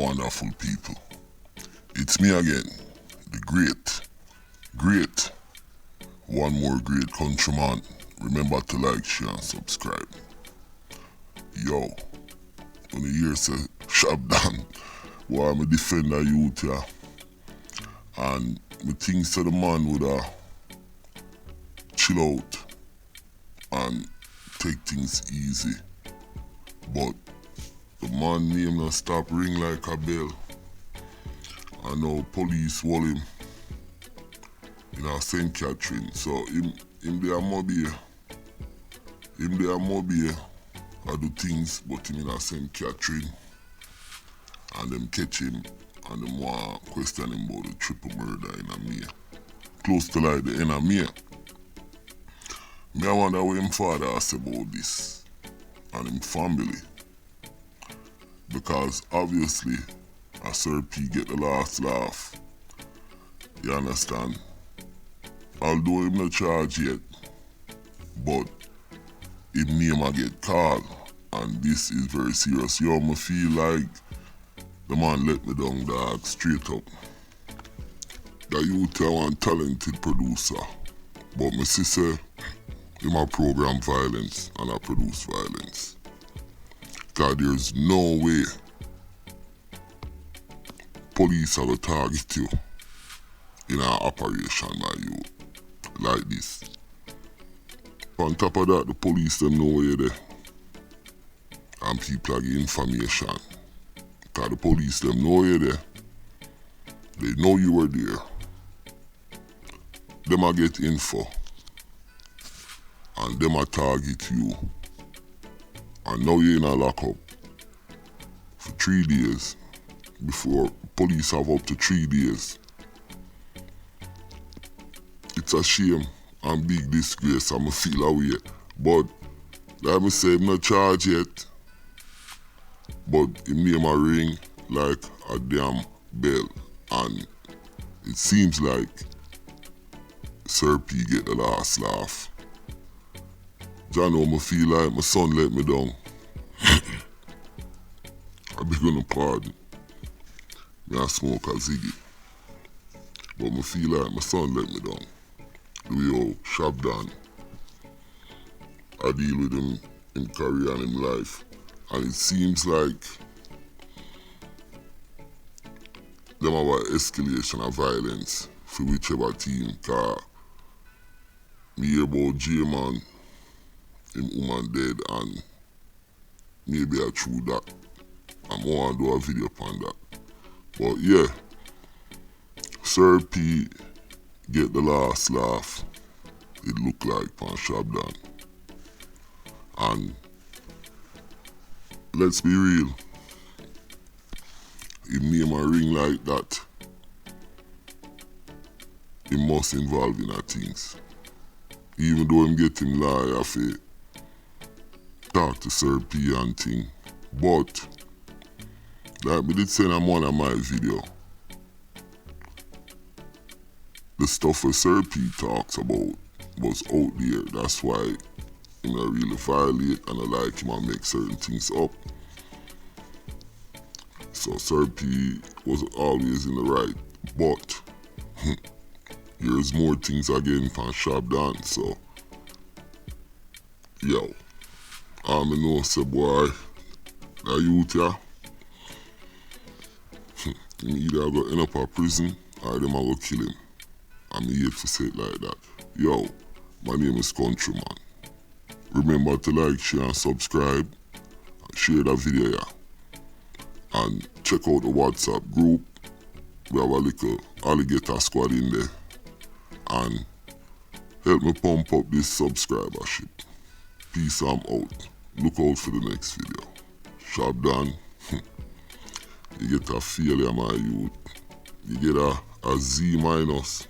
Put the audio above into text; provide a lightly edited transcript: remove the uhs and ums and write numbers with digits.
wonderful people. It's me again, the great, one more great countryman. Remember to like, share and subscribe. Yo, when you hear say Shabdon, well, I'm a defender youth here. And me think say the man would chill out and take things easy. But the man name not stop ring like a bell. And now police hold him in St. Catherine. So him there mobile. Him there mobile. I do things, but him in St. Catherine. And them catch him and them want question him about the triple murder in Jamaica. Close to like the end of May. Me I wonder what him father has about this and him family. Because obviously a Sir P get the last laugh. You understand? Although him not charged yet, but him name a get called and this is very serious. Yo, me feel like the man let me down, dog, straight up. The youth are one talented producer, but my sister, him a program violence and I produce violence. Cause there's no way police have a target you in an operation by you like this. On top of that, the police them know where you're there. And people are getting information. Cause the police them know you're there. They know you were there. Them a get info. And them a target you. And now you're in a lockup for 3 days. Before police have up to 3 days. It's a shame and big disgrace. I'ma feel away. But like I say, I'm not charged yet. But him name a ring like a damn bell. And it seems like Sir P get the last laugh. I know I feel like my son let me down. I be gonna pardon. Me I smoke a ziggy. But I feel like my son let me down. The way how Shabdon I deal with him career and him life. And it seems like them have an escalation of violence for whichever team. Cause me hear about J-Man, him woman dead, and maybe I true that. I'm gonna do a video upon that. But yeah, Sir P get the last laugh. It look like pan Shabdon. And let's be real, if name a ring like that, he must involve in our things. Even though him get him lie, I feel talk to Sir P and thing. But like me did say in one of my video, the stuff that Sir P talks about was out there. That's why him not really violate and I like him and make certain things up. So Sir P was always in the right. But here's more things again from Shabdon. So yo, I know say boy, that youth here, him either go end up a prison or them a go kill him. I'm here to say it like that. Yo, my name is Countryman. Remember to like, share and subscribe. And share that video here. And check out the WhatsApp group. We have a little alligator squad in there. And help me pump up this subscribership. Peace, I'm out. Look out for the next video. Shabdon, you get a failure, my youth. You get a Z minus.